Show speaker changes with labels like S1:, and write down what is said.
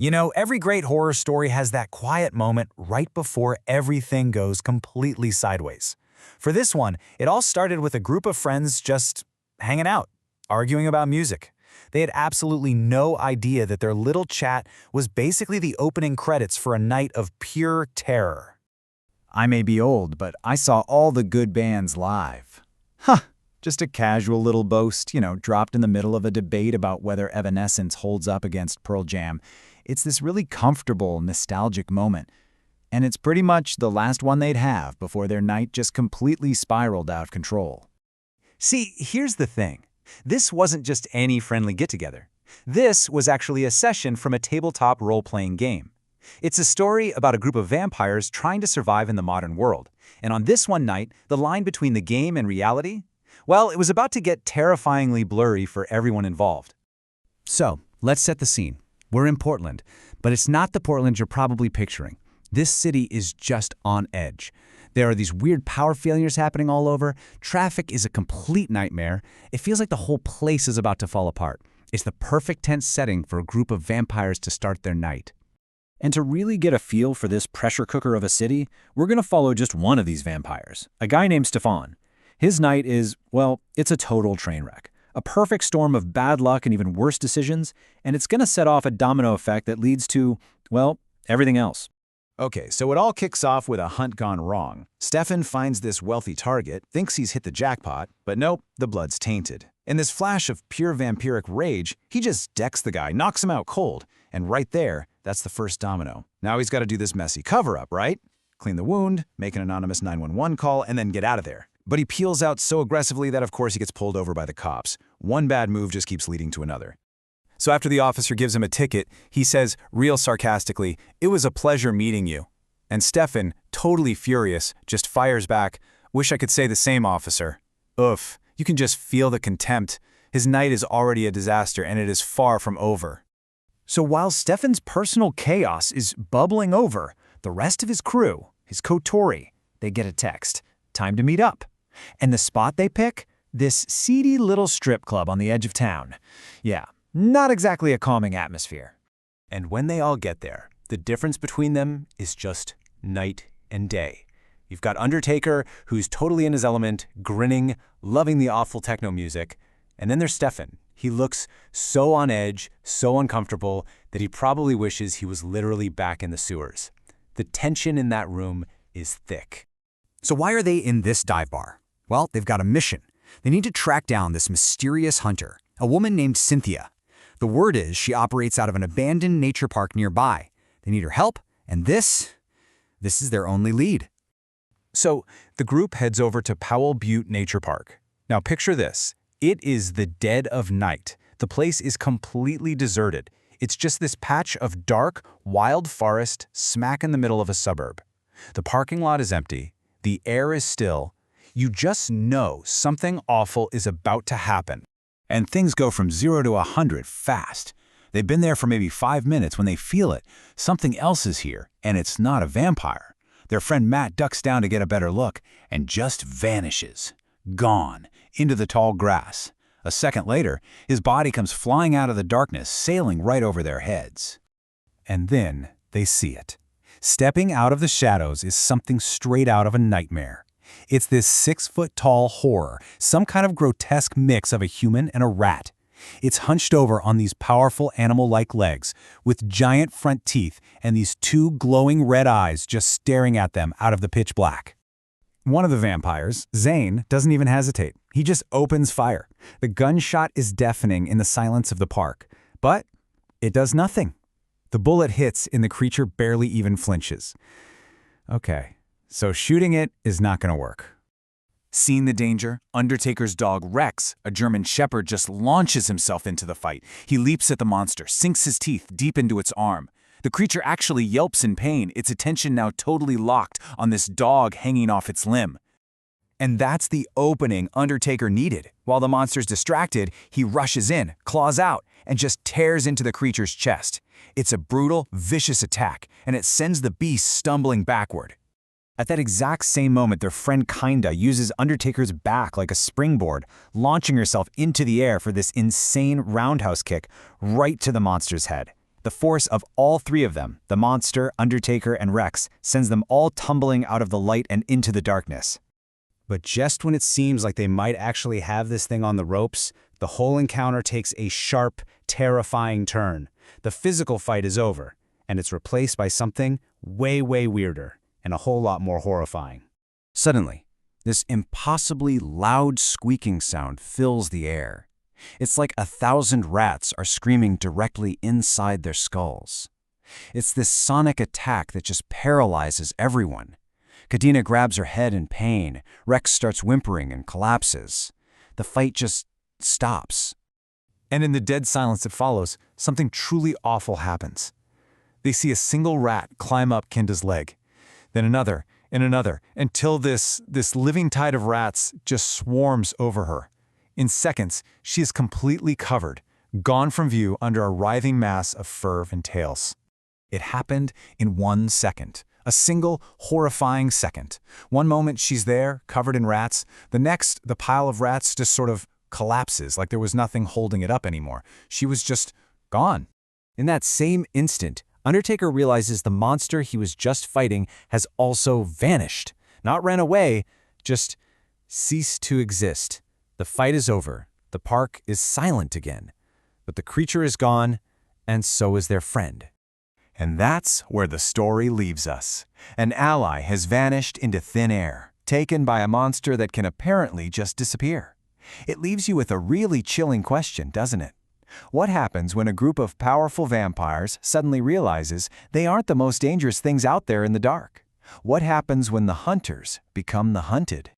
S1: You know, every great horror story has that quiet moment right before everything goes completely sideways. For this one, it all started with a group of friends just hanging out, arguing about music. They had absolutely no idea that their little chat was basically the opening credits for a night of pure terror.
S2: I may be old, but I saw all the good bands live. Huh, just a casual little boast, dropped in the middle of a debate about whether Evanescence holds up against Pearl Jam. It's this really comfortable, nostalgic moment. And it's pretty much the last one they'd have before their night just completely spiraled out of control.
S1: See, here's the thing. This wasn't just any friendly get-together. This was actually a session from a tabletop role-playing game. It's a story about a group of vampires trying to survive in the modern world. And on this one night, the line between the game and reality, well, it was about to get terrifyingly blurry for everyone involved.
S3: So, let's set the scene. We're in Portland, but it's not the Portland you're probably picturing. This city is just on edge. There are these weird power failures happening all over. Traffic is a complete nightmare. It feels like the whole place is about to fall apart. It's the perfect tense setting for a group of vampires to start their night.
S2: And to really get a feel for this pressure cooker of a city, we're going to follow just one of these vampires, a guy named Stefan. His night is, well, it's a total train wreck. A perfect storm of bad luck and even worse decisions, and it's going to set off a domino effect that leads to, well, everything else.
S1: Okay, so it all kicks off with a hunt gone wrong. Stefan finds this wealthy target, thinks he's hit the jackpot, but nope, the blood's tainted. In this flash of pure vampiric rage, he just decks the guy, knocks him out cold, and right there, that's the first domino. Now he's got to do this messy cover-up, right? Clean the wound, make an anonymous 911 call, and then get out of there. But he peels out so aggressively that of course he gets pulled over by the cops. One bad move just keeps leading to another. So after the officer gives him a ticket, he says, real sarcastically, "It was a pleasure meeting you." And Stefan, totally furious, just fires back, "Wish I could say the same, officer." Oof, you can just feel the contempt. His night is already a disaster and it is far from over. So while Stefan's personal chaos is bubbling over, the rest of his crew, his coterie, they get a text. Time to meet up. And the spot they pick? This seedy little strip club on the edge of town. Yeah, not exactly a calming atmosphere. And when they all get there, the difference between them is just night and day. You've got Undertaker, who's totally in his element, grinning, loving the awful techno music. And then there's Stefan. He looks so on edge, so uncomfortable, that he probably wishes he was literally back in the sewers. The tension in that room is thick.
S3: So why are they in this dive bar? Well, they've got a mission. They need to track down this mysterious hunter, a woman named Cynthia. The word is she operates out of an abandoned nature park nearby. They need her help, and this is their only lead.
S1: So the group heads over to Powell Butte Nature Park. Now picture this. It is the dead of night. The place is completely deserted. It's just this patch of dark, wild forest smack in the middle of a suburb. The parking lot is empty. The air is still. You just know something awful is about to happen. And things go from 0 to 100 fast. They've been there for maybe 5 minutes when they feel it. Something else is here, and it's not a vampire. Their friend Matt ducks down to get a better look and just vanishes. Gone, into the tall grass. A second later, his body comes flying out of the darkness, sailing right over their heads. And then they see it. Stepping out of the shadows is something straight out of a nightmare. It's this 6-foot-tall horror, some kind of grotesque mix of a human and a rat. It's hunched over on these powerful animal-like legs, with giant front teeth and these 2 glowing red eyes just staring at them out of the pitch black. One of the vampires, Zane, doesn't even hesitate. He just opens fire. The gunshot is deafening in the silence of the park, but it does nothing. The bullet hits and the creature barely even flinches. Okay, so shooting it is not going to work. Seeing the danger, Undertaker's dog Rex, a German shepherd, just launches himself into the fight. He leaps at the monster, sinks his teeth deep into its arm. The creature actually yelps in pain, its attention now totally locked on this dog hanging off its limb. And that's the opening Undertaker needed. While the monster's distracted, he rushes in, claws out, and just tears into the creature's chest. It's a brutal, vicious attack, and it sends the beast stumbling backward. At that exact same moment, their friend Kalinda uses Undertaker's back like a springboard, launching herself into the air for this insane roundhouse kick right to the monster's head.
S2: The force of all three of them, the monster, Undertaker, and Rex, sends them all tumbling out of the light and into the darkness.
S3: But just when it seems like they might actually have this thing on the ropes, the whole encounter takes a sharp, terrifying turn. The physical fight is over, and it's replaced by something way, way weirder and a whole lot more horrifying. Suddenly, this impossibly loud squeaking sound fills the air. It's like 1,000 rats are screaming directly inside their skulls. It's this sonic attack that just paralyzes everyone. Kadena grabs her head in pain. Rex starts whimpering and collapses. The fight just stops.
S1: And in the dead silence that follows, something truly awful happens. They see a single rat climb up Kinda's leg, then another and another, until this living tide of rats just swarms over her. In seconds, she is completely covered, gone from view under a writhing mass of fur and tails. It happened in 1 second. A single, horrifying second. One moment she's there, covered in rats. The next, the pile of rats just sort of collapses like there was nothing holding it up anymore. She was just gone.
S3: In that same instant, Undertaker realizes the monster he was just fighting has also vanished. Not ran away, just ceased to exist. The fight is over. The park is silent again. But the creature is gone, and so is their friend.
S2: And that's where the story leaves us. An ally has vanished into thin air, taken by a monster that can apparently just disappear. It leaves you with a really chilling question, doesn't it? What happens when a group of powerful vampires suddenly realizes they aren't the most dangerous things out there in the dark? What happens when the hunters become the hunted?